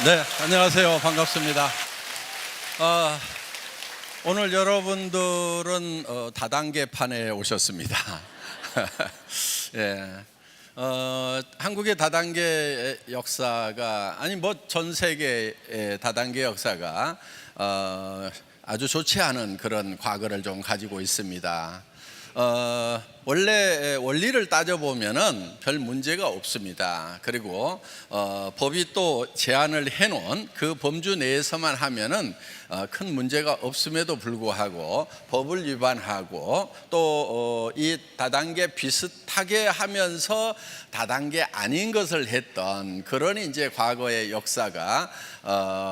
네, 안녕하세요. 반갑습니다. 오늘 여러분들은 다단계판에 오셨습니다. 예, 한국의 다단계 역사가 전 세계의 다단계 역사가 아주 좋지 않은 그런 과거를 좀 가지고 있습니다. 원래 원리를 따져보면은 별 문제가 없습니다. 그리고 법이 또 제한을 해놓은 그 범주 내에서만 하면은 큰 문제가 없음에도 불구하고 법을 위반하고 또 이 다단계 비슷하게 하면서 다단계 아닌 것을 했던 그런 이제 과거의 역사가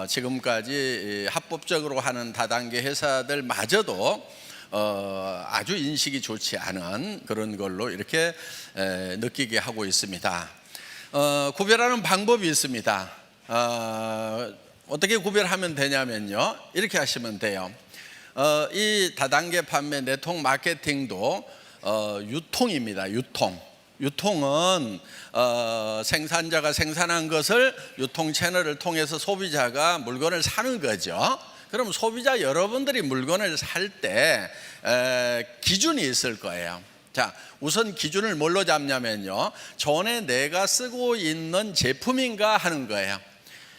지금까지 합법적으로 하는 다단계 회사들마저도 아주 인식이 좋지 않은 그런 걸로 이렇게 느끼게 하고 있습니다. 구별하는 방법이 있습니다. 어떻게 구별하면 되냐면요, 이렇게 하시면 돼요. 이 다단계 판매 네트워크 마케팅도 유통입니다. 유통은 생산자가 생산한 것을 유통 채널을 통해서 소비자가 물건을 사는 거죠. 그럼 소비자 여러분들이 물건을 살 때 기준이 있을 거예요. 자, 우선 기준을 뭘로 잡냐면요, 전에 내가 쓰고 있는 제품인가 하는 거예요.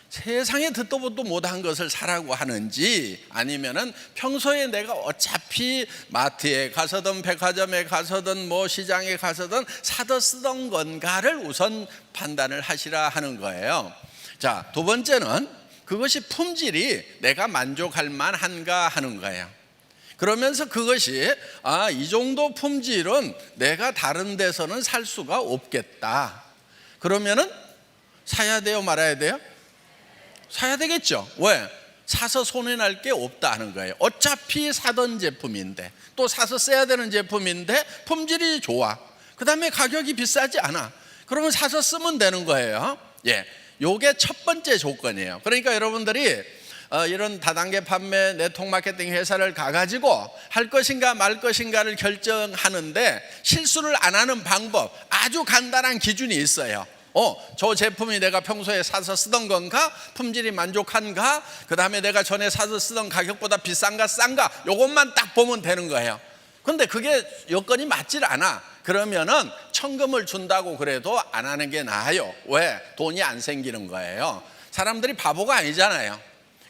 세상에 듣도 보도 못한 것을 사라고 하는지, 아니면은 평소에 내가 어차피 마트에 가서든 백화점에 가서든 시장에 가서든 사다 쓰던 건가를 우선 판단을 하시라 하는 거예요. 자, 두 번째는 그것이 품질이 내가 만족할 만한가 하는 거예요. 그러면서 그것이 이 정도 품질은 내가 다른 데서는 살 수가 없겠다. 그러면은 사야 돼요, 말아야 돼요? 사야 되겠죠. 왜? 사서 손해날 게 없다 하는 거예요. 어차피 사던 제품인데, 또 사서 써야 되는 제품인데 품질이 좋아, 그 다음에 가격이 비싸지 않아, 그러면 사서 쓰면 되는 거예요. 예, 요게 첫 번째 조건이에요. 그러니까 여러분들이 이런 다단계 판매 네트워크 마케팅 회사를 가가지고 할 것인가 말 것인가를 결정하는데 실수를 안 하는 방법, 아주 간단한 기준이 있어요. 저 제품이 내가 평소에 사서 쓰던 건가? 품질이 만족한가? 그 다음에 내가 전에 사서 쓰던 가격보다 비싼가 싼가? 요것만 딱 보면 되는 거예요. 근데 그게 여건이 맞질 않아. 그러면은 천금을 준다고 그래도 안 하는 게 나아요. 왜? 돈이 안 생기는 거예요. 사람들이 바보가 아니잖아요.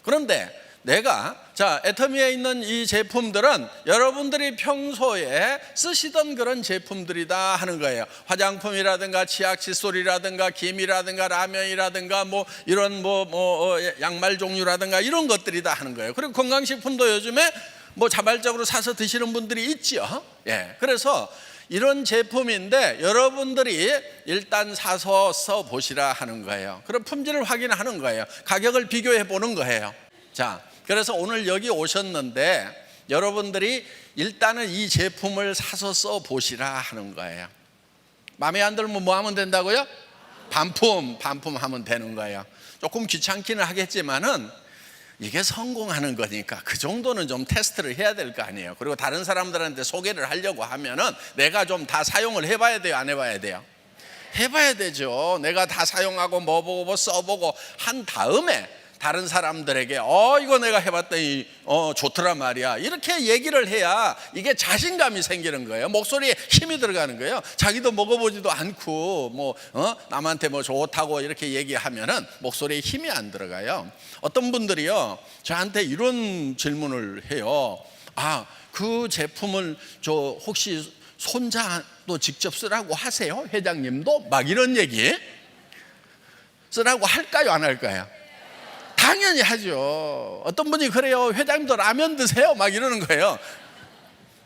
그런데 내가 애터미에 있는 이 제품들은 여러분들이 평소에 쓰시던 그런 제품들이다 하는 거예요. 화장품이라든가 치약 칫솔이라든가 김이라든가 라면이라든가 이런 양말 종류라든가 이런 것들이다 하는 거예요. 그리고 건강식품도 요즘에 자발적으로 사서 드시는 분들이 있죠. 예, 그래서 이런 제품인데 여러분들이 일단 사서 써보시라 하는 거예요. 그럼 품질을 확인하는 거예요. 가격을 비교해 보는 거예요. 자, 그래서 오늘 여기 오셨는데 여러분들이 일단은 이 제품을 사서 써보시라 하는 거예요. 마음에 안 들면 뭐 하면 된다고요? 반품하면 되는 거예요. 조금 귀찮기는 하겠지만은 이게 성공하는 거니까 그 정도는 좀 테스트를 해야 될 거 아니에요. 그리고 다른 사람들한테 소개를 하려고 하면은 내가 좀 다 사용을 해봐야 돼요, 안 해봐야 돼요? 해봐야 되죠. 내가 다 사용하고 보고 써보고 한 다음에 다른 사람들에게 이거 내가 해봤더니 좋더란 말이야, 이렇게 얘기를 해야 이게 자신감이 생기는 거예요. 목소리에 힘이 들어가는 거예요. 자기도 먹어보지도 않고 남한테 좋다고 이렇게 얘기하면은 목소리에 힘이 안 들어가요. 어떤 분들이요, 저한테 이런 질문을 해요. 그 제품을 혹시 손자도 직접 쓰라고 하세요? 회장님도? 막 이런 얘기 쓰라고 할까요, 안 할까요? 당연히 하죠. 어떤 분이 그래요. 회장님도 라면 드세요? 막 이러는 거예요.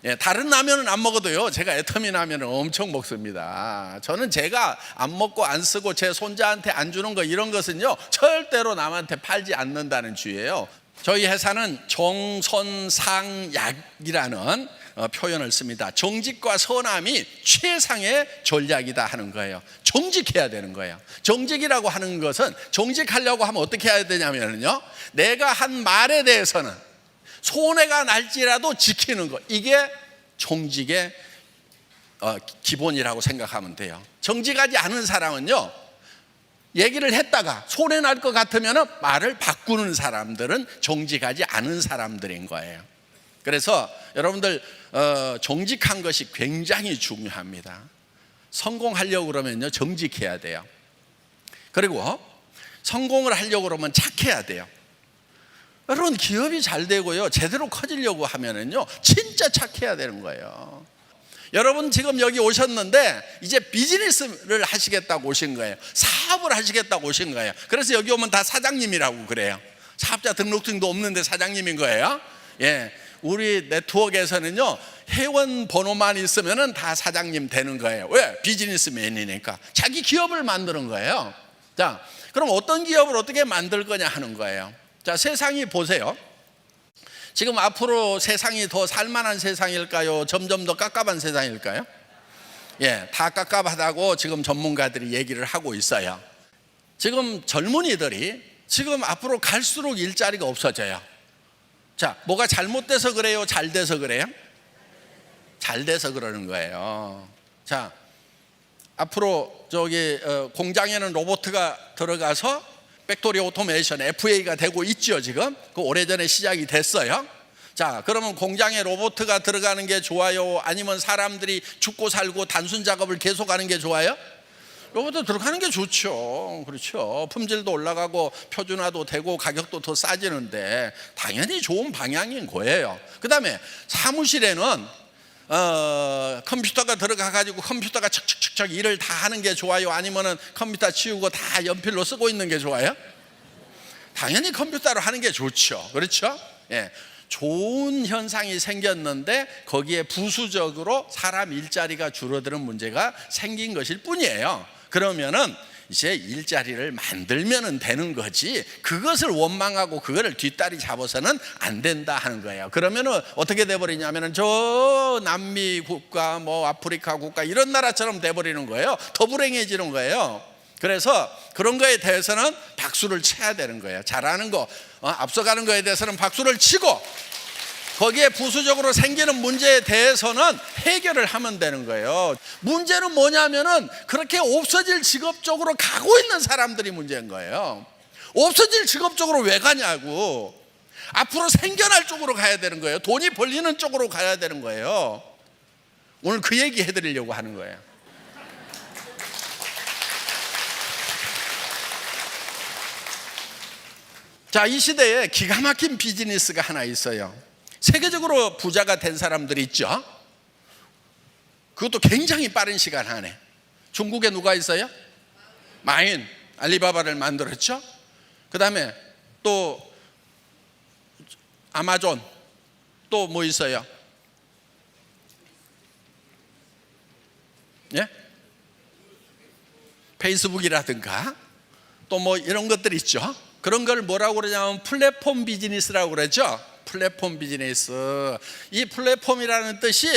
예, 다른 라면은 안 먹어도요, 제가 애터미 라면을 엄청 먹습니다. 저는 제가 안 먹고 안 쓰고 제 손자한테 안 주는 거, 이런 것은요 절대로 남한테 팔지 않는다는 주의예요. 저희 회사는 정선상약이라는 표현을 씁니다. 정직과 선함이 최상의 전략이다 하는 거예요. 정직해야 되는 거예요. 정직이라고 하는 것은, 정직하려고 하면 어떻게 해야 되냐면요, 내가 한 말에 대해서는 손해가 날지라도 지키는 것, 이게 정직의 기본이라고 생각하면 돼요. 정직하지 않은 사람은요, 얘기를 했다가 손해 날 것 같으면 말을 바꾸는 사람들은 정직하지 않은 사람들인 거예요. 그래서 여러분들 정직한 것이 굉장히 중요합니다. 성공하려고 그러면요, 정직해야 돼요. 그리고 성공을 하려고 그러면 착해야 돼요. 여러분, 기업이 잘 되고요, 제대로 커지려고 하면은요, 진짜 착해야 되는 거예요. 여러분 지금 여기 오셨는데 이제 비즈니스를 하시겠다고 오신 거예요. 사업을 하시겠다고 오신 거예요. 그래서 여기 오면 다 사장님이라고 그래요. 사업자 등록증도 없는데 사장님인 거예요. 예, 우리 네트워크에서는요, 회원 번호만 있으면은 다 사장님 되는 거예요. 왜? 비즈니스맨이니까. 자기 기업을 만드는 거예요. 자, 그럼 어떤 기업을 어떻게 만들 거냐 하는 거예요. 자, 세상이 보세요. 지금 앞으로 세상이 더 살만한 세상일까요? 점점 더 깝깝한 세상일까요? 예, 다 깝깝하다고 지금 전문가들이 얘기를 하고 있어요. 지금 젊은이들이 지금 앞으로 갈수록 일자리가 없어져요. 자, 뭐가 잘못돼서 그래요? 잘 돼서 그래요? 잘 돼서 그러는 거예요. 자, 앞으로 저기 공장에는 로봇가 들어가서 팩토리 오토메이션 FA가 되고 있죠. 지금 그 오래전에 시작이 됐어요. 자, 그러면 공장에 로봇가 들어가는 게 좋아요? 아니면 사람들이 죽고 살고 단순 작업을 계속하는 게 좋아요? 로봇도 들어가는 게 좋죠. 그렇죠. 품질도 올라가고 표준화도 되고 가격도 더 싸지는데 당연히 좋은 방향인 거예요. 그 다음에 사무실에는 컴퓨터가 들어가 가지고 컴퓨터가 척척척척 일을 다 하는 게 좋아요? 아니면은 컴퓨터 치우고 다 연필로 쓰고 있는 게 좋아요? 당연히 컴퓨터로 하는 게 좋죠. 그렇죠? 예. 좋은 현상이 생겼는데 거기에 부수적으로 사람 일자리가 줄어드는 문제가 생긴 것일 뿐이에요. 그러면은 이제 일자리를 만들면 되는 거지, 그것을 원망하고 그거를 뒷다리 잡아서는 안 된다 하는 거예요. 그러면은 어떻게 돼버리냐면은 저 남미 국가, 뭐 아프리카 국가 이런 나라처럼 돼버리는 거예요. 더 불행해지는 거예요. 그래서 그런 거에 대해서는 박수를 쳐야 되는 거예요. 잘하는 거, 앞서가는 거에 대해서는 박수를 치고, 거기에 부수적으로 생기는 문제에 대해서는 해결을 하면 되는 거예요. 문제는 뭐냐면은 그렇게 없어질 직업 쪽으로 가고 있는 사람들이 문제인 거예요. 없어질 직업 쪽으로 왜 가냐고. 앞으로 생겨날 쪽으로 가야 되는 거예요. 돈이 벌리는 쪽으로 가야 되는 거예요. 오늘 그 얘기 해드리려고 하는 거예요. 자, 이 시대에 기가 막힌 비즈니스가 하나 있어요. 세계적으로 부자가 된 사람들이 있죠. 그것도 굉장히 빠른 시간 안에. 중국에 누가 있어요? 마윈, 알리바바를 만들었죠. 그 다음에 또 아마존, 또 뭐 있어요? 예? 페이스북이라든가 또 뭐 이런 것들 있죠. 그런 걸 뭐라고 그러냐면 플랫폼 비즈니스라고 그러죠. 플랫폼 비즈니스. 이 플랫폼이라는 뜻이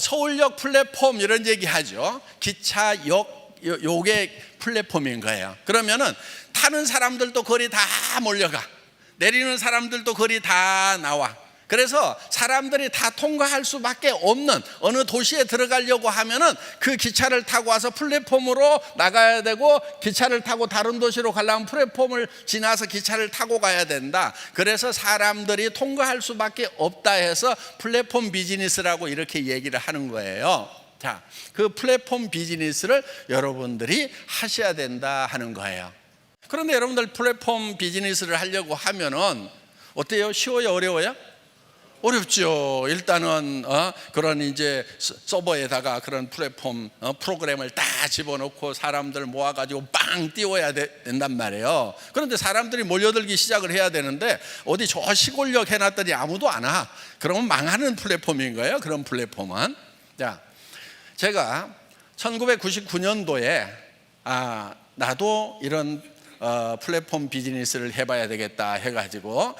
서울역 플랫폼 이런 얘기 하죠. 기차역 요게 플랫폼인 거예요. 그러면은 타는 사람들도 거리 다 몰려가, 내리는 사람들도 거리 다 나와. 그래서 사람들이 다 통과할 수밖에 없는, 어느 도시에 들어가려고 하면은 그 기차를 타고 와서 플랫폼으로 나가야 되고, 기차를 타고 다른 도시로 가려면 플랫폼을 지나서 기차를 타고 가야 된다. 그래서 사람들이 통과할 수밖에 없다 해서 플랫폼 비즈니스라고 이렇게 얘기를 하는 거예요. 자, 그 플랫폼 비즈니스를 여러분들이 하셔야 된다 하는 거예요. 그런데 여러분들 플랫폼 비즈니스를 하려고 하면은 어때요? 쉬워요? 어려워요? 어렵죠. 일단은 그런 이제 서버에다가 그런 플랫폼 프로그램을 다 집어넣고 사람들 모아가지고 빵 띄워야 된단 말이에요. 그런데 사람들이 몰려들기 시작을 해야 되는데 어디 저 시골역 해놨더니 아무도 안 와. 그러면 망하는 플랫폼인 거예요. 그런 플랫폼은. 자, 제가 1999년도에 나도 이런 플랫폼 비즈니스를 해봐야 되겠다 해가지고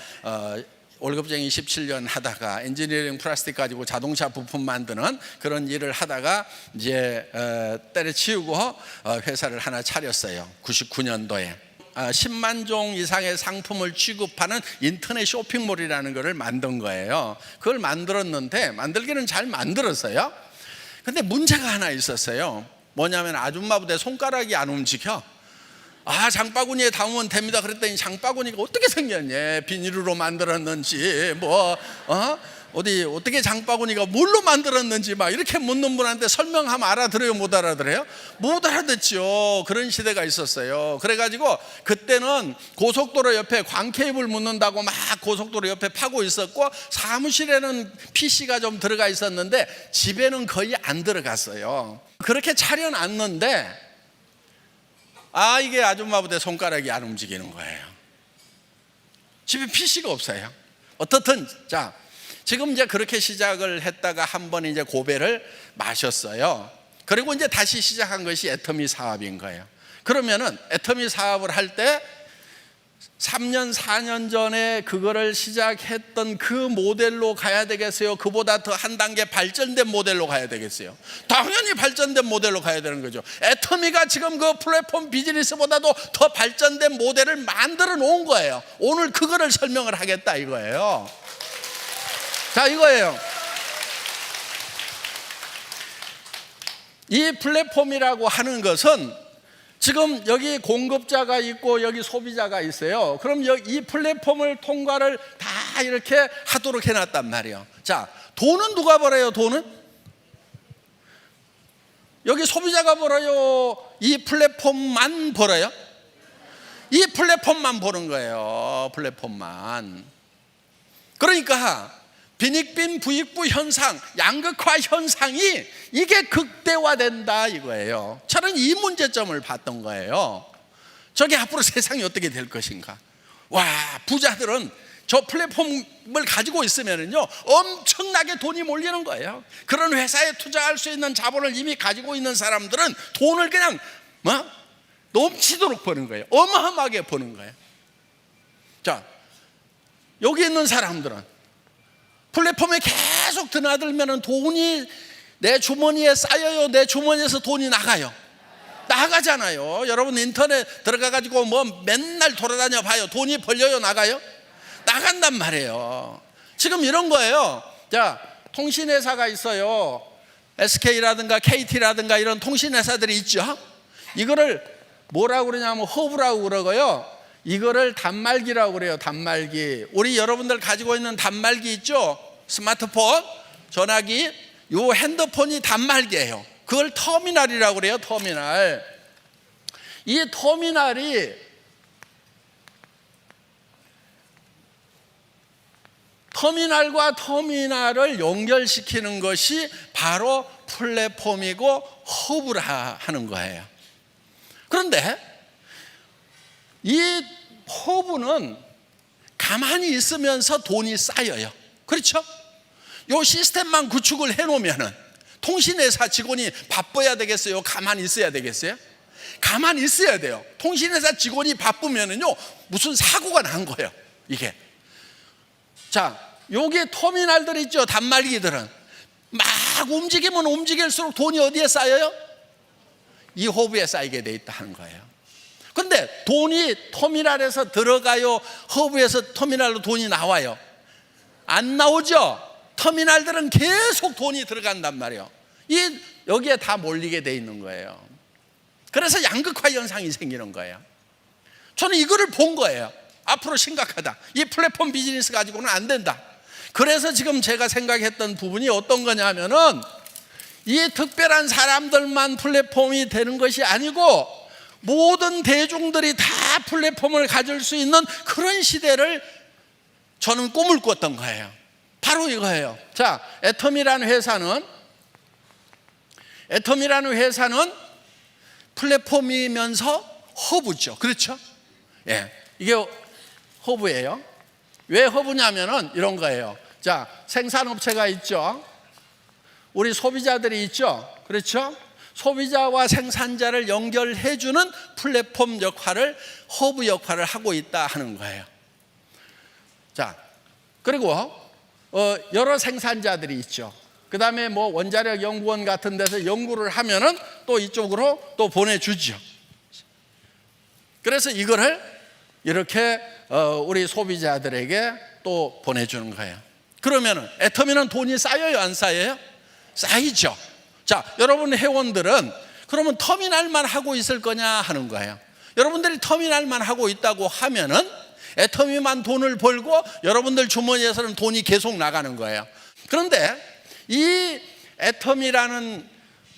월급쟁이 17년 하다가 엔지니어링 플라스틱 가지고 자동차 부품 만드는 그런 일을 하다가 이제 때려치우고 회사를 하나 차렸어요. 99년도에 10만 종 이상의 상품을 취급하는 인터넷 쇼핑몰이라는 것을 만든 거예요. 그걸 만들었는데 만들기는 잘 만들었어요. 근데 문제가 하나 있었어요. 뭐냐면 아줌마 부대 손가락이 안 움직여. 장바구니에 담으면 됩니다. 그랬더니 장바구니가 어떻게 생겼냐, 비닐로 만들었는지 어떻게 장바구니가 뭘로 만들었는지 막 이렇게 묻는 분한테 설명하면 알아들어요, 못 알아들어요? 못 알아듣죠. 그런 시대가 있었어요. 그래가지고 그때는 고속도로 옆에 광케이블 묻는다고 막 고속도로 옆에 파고 있었고, 사무실에는 PC가 좀 들어가 있었는데 집에는 거의 안 들어갔어요. 그렇게 차려놨는데 이게 아줌마보다 손가락이 안 움직이는 거예요. 집에 PC가 없어요. 어떻든 지금 이제 그렇게 시작을 했다가 한 번 이제 고배를 마셨어요. 그리고 이제 다시 시작한 것이 애터미 사업인 거예요. 그러면은 애터미 사업을 할 때 3년 4년 전에 그거를 시작했던 그 모델로 가야 되겠어요? 그보다 더 한 단계 발전된 모델로 가야 되겠어요? 당연히 발전된 모델로 가야 되는 거죠. 애터미가 지금 그 플랫폼 비즈니스보다도 더 발전된 모델을 만들어 놓은 거예요. 오늘 그거를 설명을 하겠다 이거예요. 자, 이거예요. 이 플랫폼이라고 하는 것은 지금 여기 공급자가 있고 여기 소비자가 있어요. 그럼 이 플랫폼을 통과를 다 이렇게 하도록 해놨단 말이에요. 자, 돈은 누가 벌어요? 돈은? 여기 소비자가 벌어요? 이 플랫폼만 벌어요? 이 플랫폼만 버는 거예요. 플랫폼만. 그러니까 빈익빈 부익부 현상, 양극화 현상이 이게 극대화된다 이거예요. 저는 이 문제점을 봤던 거예요. 저게 앞으로 세상이 어떻게 될 것인가. 부자들은 저 플랫폼을 가지고 있으면요 엄청나게 돈이 몰리는 거예요. 그런 회사에 투자할 수 있는 자본을 이미 가지고 있는 사람들은 돈을 그냥 넘치도록 버는 거예요. 어마어마하게 버는 거예요. 자, 여기 있는 사람들은 플랫폼에 계속 드나들면 돈이 내 주머니에 쌓여요? 내 주머니에서 돈이 나가잖아요. 여러분 인터넷 들어가가지고 맨날 돌아다녀 봐요. 돈이 벌려요? 나가요? 나간단 말이에요. 지금 이런 거예요. 자, 통신회사가 있어요. SK라든가 KT라든가 이런 통신회사들이 있죠. 이거를 뭐라고 그러냐면 허브라고 그러고요, 이거를 단말기라고 그래요. 단말기. 우리 여러분들 가지고 있는 단말기 있죠? 스마트폰, 전화기, 요 핸드폰이 단말기예요. 그걸 터미널이라고 그래요. 터미널. 이 터미널과 터미널을 연결시키는 것이 바로 플랫폼이고 허브라 하는 거예요. 그런데 이 허브는 가만히 있으면서 돈이 쌓여요. 그렇죠? 요 시스템만 구축을 해놓으면은 통신회사 직원이 바빠야 되겠어요? 가만히 있어야 되겠어요? 가만히 있어야 돼요. 통신회사 직원이 바쁘면은요 무슨 사고가 난 거예요. 이게. 자, 여기 터미널들 있죠. 단말기들은 막 움직이면 움직일수록 돈이 어디에 쌓여요? 이 허브에 쌓이게 돼 있다 하는 거예요. 근데 돈이 터미널에서 들어가요? 허브에서 터미널로 돈이 나와요? 안 나오죠? 터미널들은 계속 돈이 들어간단 말이에요. 여기에 다 몰리게 돼 있는 거예요. 그래서 양극화 현상이 생기는 거예요. 저는 이거를 본 거예요. 앞으로 심각하다. 이 플랫폼 비즈니스 가지고는 안 된다. 그래서 지금 제가 생각했던 부분이 어떤 거냐면은 이 특별한 사람들만 플랫폼이 되는 것이 아니고 모든 대중들이 다 플랫폼을 가질 수 있는 그런 시대를 저는 꿈을 꿨던 거예요. 바로 이거예요. 자, 애터미라는 회사는 플랫폼이면서 허브죠. 그렇죠? 예, 이게 허브예요. 왜 허브냐면은 이런 거예요. 자, 생산업체가 있죠. 우리 소비자들이 있죠. 그렇죠? 소비자와 생산자를 연결해주는 플랫폼 역할을, 허브 역할을 하고 있다 하는 거예요. 자, 그리고 여러 생산자들이 있죠. 그 다음에 원자력 연구원 같은 데서 연구를 하면은 또 이쪽으로 또 보내주죠. 그래서 이거를 이렇게 우리 소비자들에게 또 보내주는 거예요. 그러면은 애터미는 돈이 쌓여요? 안 쌓여요? 쌓이죠. 자, 여러분 회원들은 그러면 터미널만 하고 있을 거냐 하는 거예요. 여러분들이 터미널만 하고 있다고 하면은 애터미만 돈을 벌고 여러분들 주머니에서는 돈이 계속 나가는 거예요. 그런데 이 애터미라는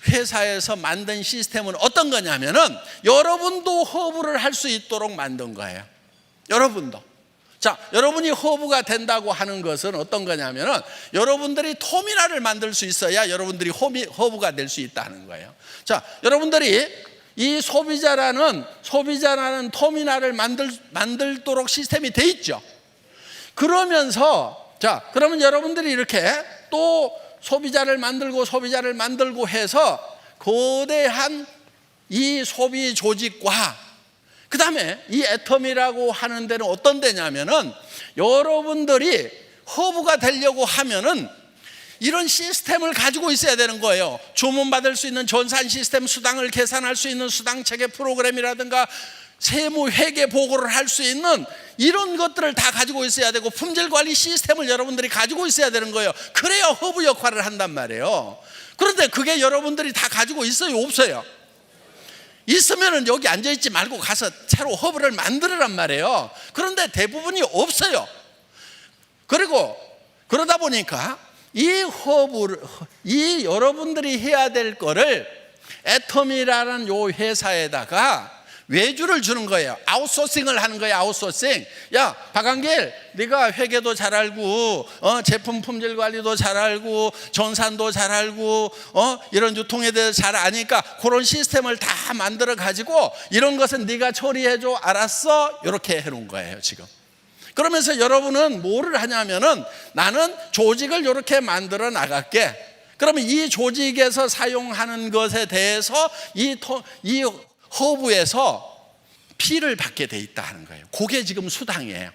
회사에서 만든 시스템은 어떤 거냐면은 여러분도 허브를 할 수 있도록 만든 거예요. 여러분도. 자, 여러분이 허브가 된다고 하는 것은 어떤 거냐면은 여러분들이 터미널을 만들 수 있어야 여러분들이 허브가 될 수 있다는 거예요. 자, 여러분들이 이 소비자라는 터미널을 만들도록 시스템이 돼 있죠. 그러면서 자, 그러면 여러분들이 이렇게 또 소비자를 만들고 해서 거대한 이 소비 조직과 그 다음에 이 애터미라고 하는 데는 어떤 데냐면은 여러분들이 허브가 되려고 하면은 이런 시스템을 가지고 있어야 되는 거예요. 주문받을 수 있는 전산 시스템, 수당을 계산할 수 있는 수당 체계 프로그램이라든가 세무 회계 보고를 할 수 있는 이런 것들을 다 가지고 있어야 되고 품질 관리 시스템을 여러분들이 가지고 있어야 되는 거예요. 그래야 허브 역할을 한단 말이에요. 그런데 그게 여러분들이 다 가지고 있어요, 없어요? 있으면은 여기 앉아있지 말고 가서 새로 허브를 만들으란 말이에요. 그런데 대부분이 없어요. 그리고 그러다 보니까 이 여러분들이 해야 될 거를 애터미라는 요 회사에다가 외주를 주는 거예요. 아웃소싱을 하는 거예요. 아웃소싱. 야, 박한길, 네가 회계도 잘 알고 제품 품질 관리도 잘 알고 전산도 잘 알고 이런 유통에 대해서 잘 아니까 그런 시스템을 다 만들어 가지고 이런 것은 네가 처리해 줘. 알았어? 이렇게 해 놓은 거예요, 지금. 그러면서 여러분은 뭐를 하냐면은 나는 조직을 이렇게 만들어 나갈게. 그러면 이 조직에서 사용하는 것에 대해서 이 허브에서 피를 받게 돼 있다 하는 거예요. 그게 지금 수당이에요.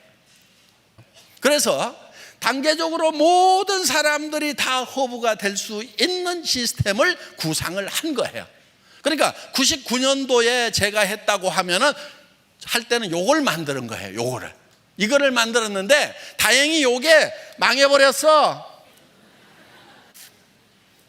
그래서 단계적으로 모든 사람들이 다 허브가 될 수 있는 시스템을 구상을 한 거예요. 그러니까 99년도에 제가 했다고 하면은 할 때는 요걸 만드는 거예요. 이거를 만들었는데 다행히 요게 망해버렸어.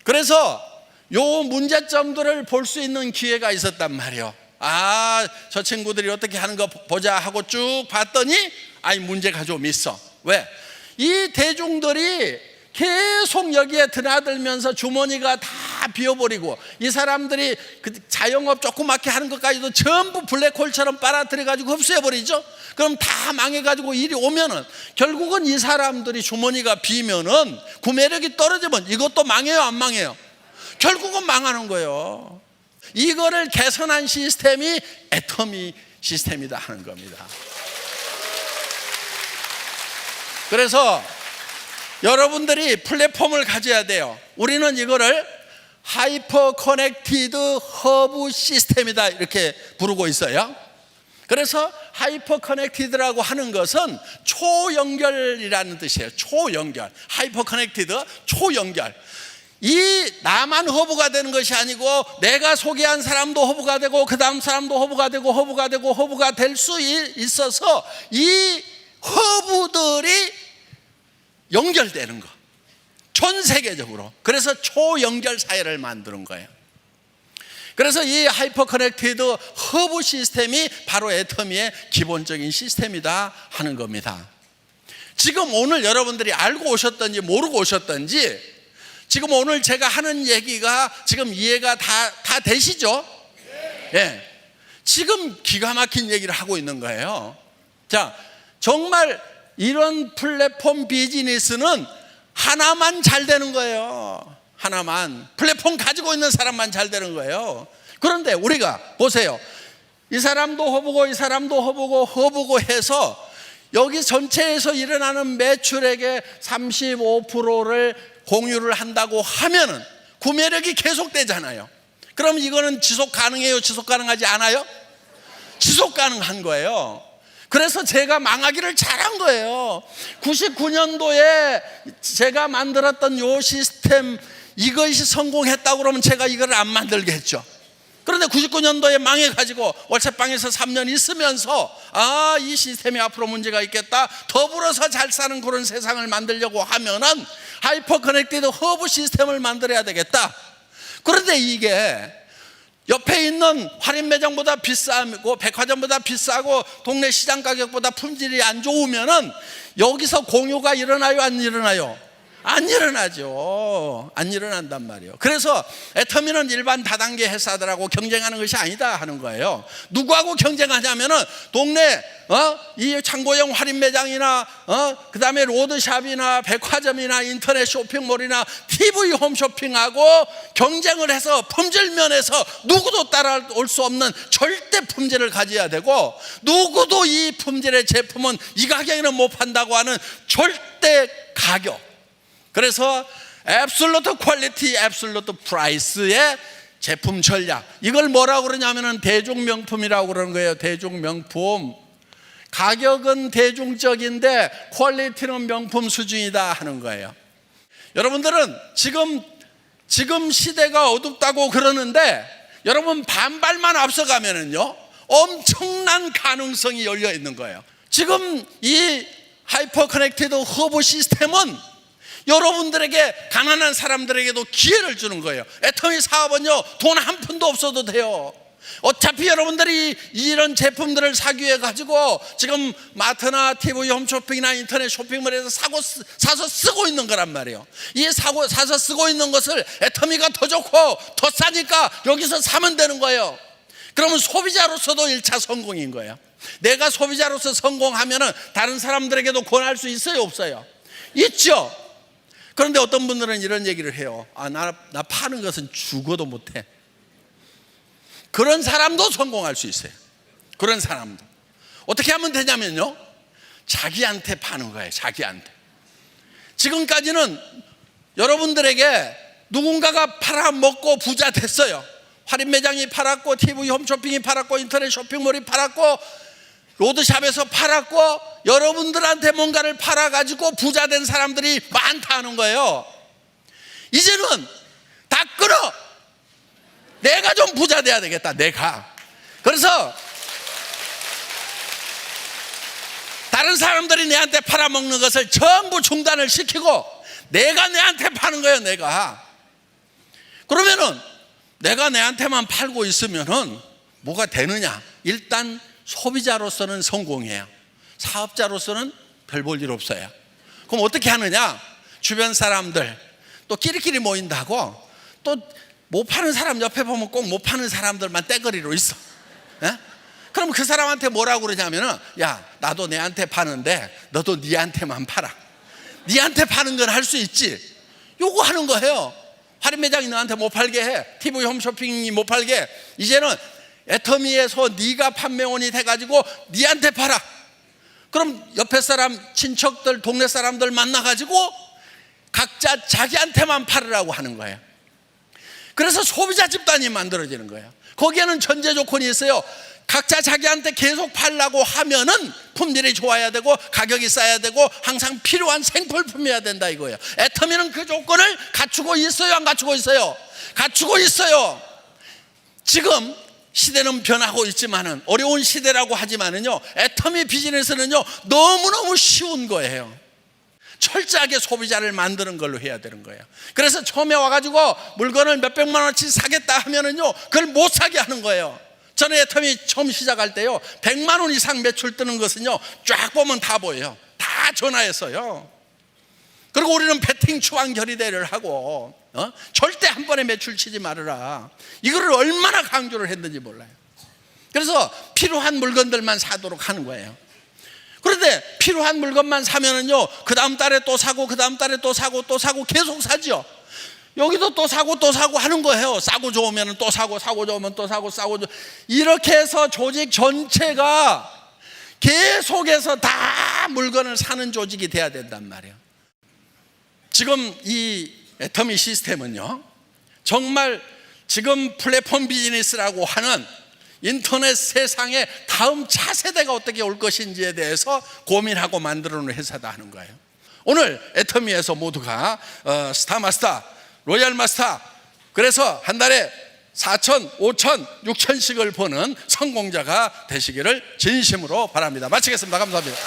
그래서 요 문제점들을 볼 수 있는 기회가 있었단 말이에요. 아, 저 친구들이 어떻게 하는 거 보자 하고 쭉 봤더니 아니 문제가 좀 있어. 왜? 이 대중들이 계속 여기에 드나들면서 주머니가 다 비어버리고 이 사람들이 그 자영업 조그맣게 하는 것까지도 전부 블랙홀처럼 빨아들여 가지고 흡수해버리죠. 그럼 다 망해가지고 일이 오면은 결국은 이 사람들이 주머니가 비면은 구매력이 떨어지면 이것도 망해요, 안 망해요? 결국은 망하는 거예요. 이거를 개선한 시스템이 애터미 시스템이다 하는 겁니다. 그래서 여러분들이 플랫폼을 가져야 돼요. 우리는 이거를 하이퍼 커넥티드 허브 시스템이다 이렇게 부르고 있어요. 그래서 하이퍼 커넥티드라고 하는 것은 초연결이라는 뜻이에요. 초연결. 하이퍼 커넥티드 초연결. 이 나만 허브가 되는 것이 아니고 내가 소개한 사람도 허브가 되고 그 다음 사람도 허브가 되고 허브가 될 수 있어서 이 허브들이 연결되는 거. 전 세계적으로. 그래서 초연결 사회를 만드는 거예요. 그래서 이 하이퍼 커넥티드 허브 시스템이 바로 애터미의 기본적인 시스템이다 하는 겁니다. 지금 오늘 여러분들이 알고 오셨던지 모르고 오셨던지 지금 오늘 제가 하는 얘기가 지금 이해가 다 되시죠? 예. 지금 기가 막힌 얘기를 하고 있는 거예요. 자, 정말 이런 플랫폼 비즈니스는 하나만 잘 되는 거예요. 하나만. 플랫폼 가지고 있는 사람만 잘 되는 거예요. 그런데 우리가 보세요. 이 사람도 허브고 이 사람도 허브고 해서 여기 전체에서 일어나는 매출액의 35%를 공유를 한다고 하면은 구매력이 계속되잖아요. 그럼 이거는 지속 가능해요? 지속 가능하지 않아요? 지속 가능한 거예요. 그래서 제가 망하기를 잘한 거예요. 99년도에 제가 만들었던 요 시스템 이것이 성공했다고 그러면 제가 이걸 안 만들겠죠. 그런데 99년도에 망해가지고 월세방에서 3년 있으면서 이 시스템이 앞으로 문제가 있겠다. 더불어서 잘 사는 그런 세상을 만들려고 하면은 하이퍼 커넥티드 허브 시스템을 만들어야 되겠다. 그런데 이게 옆에 있는 할인 매장보다 비싸고 백화점보다 비싸고 동네 시장 가격보다 품질이 안 좋으면은 여기서 공유가 일어나요, 안 일어나요? 안 일어나죠. 안 일어난단 말이에요. 그래서 애터미는 일반 다단계 회사들하고 경쟁하는 것이 아니다 하는 거예요. 누구하고 경쟁하냐면은 동네 이 창고형 할인 매장이나 그다음에 로드샵이나 백화점이나 인터넷 쇼핑몰이나 TV 홈쇼핑하고 경쟁을 해서 품질 면에서 누구도 따라올 수 없는 절대 품질을 가져야 되고, 누구도 이 품질의 제품은 이 가격에는 못 판다고 하는 절대 가격. 그래서 absolute quality, absolute price의 제품 전략, 이걸 뭐라고 그러냐면은 대중명품이라고 그러는 거예요. 대중명품. 가격은 대중적인데 퀄리티는 명품 수준이다 하는 거예요. 여러분들은 지금 시대가 어둡다고 그러는데, 여러분 반발만 앞서가면은요 엄청난 가능성이 열려 있는 거예요. 지금 이 하이퍼 커넥티드 허브 시스템은 여러분들에게, 가난한 사람들에게도 기회를 주는 거예요. 애터미 사업은요 돈 한 푼도 없어도 돼요. 어차피 여러분들이 이런 제품들을 사기 위해 가지고 지금 마트나 TV 홈쇼핑이나 인터넷 쇼핑몰에서 사서 쓰고 있는 거란 말이에요. 이 사서 쓰고 있는 것을 애터미가 더 좋고 더 싸니까 여기서 사면 되는 거예요. 그러면 소비자로서도 1차 성공인 거예요. 내가 소비자로서 성공하면은 다른 사람들에게도 권할 수 있어요, 없어요? 있죠. 그런데 어떤 분들은 이런 얘기를 해요. 나 파는 것은 죽어도 못해. 그런 사람도 성공할 수 있어요. 그런 사람도. 어떻게 하면 되냐면요, 자기한테 파는 거예요. 자기한테. 지금까지는 여러분들에게 누군가가 팔아먹고 부자 됐어요. 할인 매장이 팔았고, TV 홈쇼핑이 팔았고, 인터넷 쇼핑몰이 팔았고, 로드샵에서 팔았고, 여러분들한테 뭔가를 팔아가지고 부자 된 사람들이 많다는 거예요. 이제는 다 끊어. 내가 좀 부자 돼야 되겠다, 내가. 그래서 다른 사람들이 내한테 팔아먹는 것을 전부 중단을 시키고 내가 내한테 파는 거예요, 내가. 그러면은 내가 내한테만 팔고 있으면은 뭐가 되느냐? 일단 소비자로서는 성공이에요. 사업자로서는 별 볼 일 없어요. 그럼 어떻게 하느냐? 주변 사람들 또 끼리끼리 모인다고, 또 못 파는 사람 옆에 보면 꼭 못 파는 사람들만 떼거리로 있어. 예? 그럼 그 사람한테 뭐라고 그러냐면은, 야, 나도 내한테 파는데 너도 니한테만 팔아. 니한테 파는 건 할 수 있지. 요거 하는 거예요. 할인 매장이 너한테 못 팔게 해. TV 홈쇼핑이 못 팔게 해. 이제는 애터미에서 네가 판매원이 돼가지고 니한테 팔아. 그럼 옆에 사람, 친척들, 동네 사람들 만나가지고 각자 자기한테만 팔으라고 하는 거예요. 그래서 소비자 집단이 만들어지는 거예요. 거기에는 전제 조건이 있어요. 각자 자기한테 계속 팔라고 하면은 품질이 좋아야 되고 가격이 싸야 되고 항상 필요한 생필품이어야 된다 이거예요. 애터미는 그 조건을 갖추고 있어요, 안 갖추고 있어요? 갖추고 있어요. 지금 시대는 변하고 있지만은, 어려운 시대라고 하지만은요, 애터미 비즈니스는요 너무너무 쉬운 거예요. 철저하게 소비자를 만드는 걸로 해야 되는 거예요. 그래서 처음에 와가지고 물건을 몇백만 원어치 사겠다 하면은요 그걸 못 사게 하는 거예요. 저는 애터미 처음 시작할 때요 100만 원 이상 매출 뜨는 것은요 쫙 보면 다 보여요. 다 전화해서요. 그리고 우리는 배팅 추앙 결의대를 하고 절대 한 번에 매출 치지 말아라, 이거를 얼마나 강조를 했는지 몰라요. 그래서 필요한 물건들만 사도록 하는 거예요. 그런데 필요한 물건만 사면은요 그 다음 달에 또 사고, 그 다음 달에 또 사고, 또 사고, 계속 사죠. 여기도 또 사고 또 사고 하는 거예요. 싸고 좋으면 또 사고, 사고 좋으면 또 사고, 싸고 이렇게 해서 조직 전체가 계속해서 다 물건을 사는 조직이 돼야 된단 말이에요. 지금 이 애터미 시스템은요 정말 지금 플랫폼 비즈니스라고 하는 인터넷 세상의 다음 차세대가 어떻게 올 것인지에 대해서 고민하고 만들어 놓은 회사다 하는 거예요. 오늘 애터미에서 모두가 스타마스터, 로얄마스터, 그래서 한 달에 4천, 5천, 6천씩을 버는 성공자가 되시기를 진심으로 바랍니다. 마치겠습니다. 감사합니다.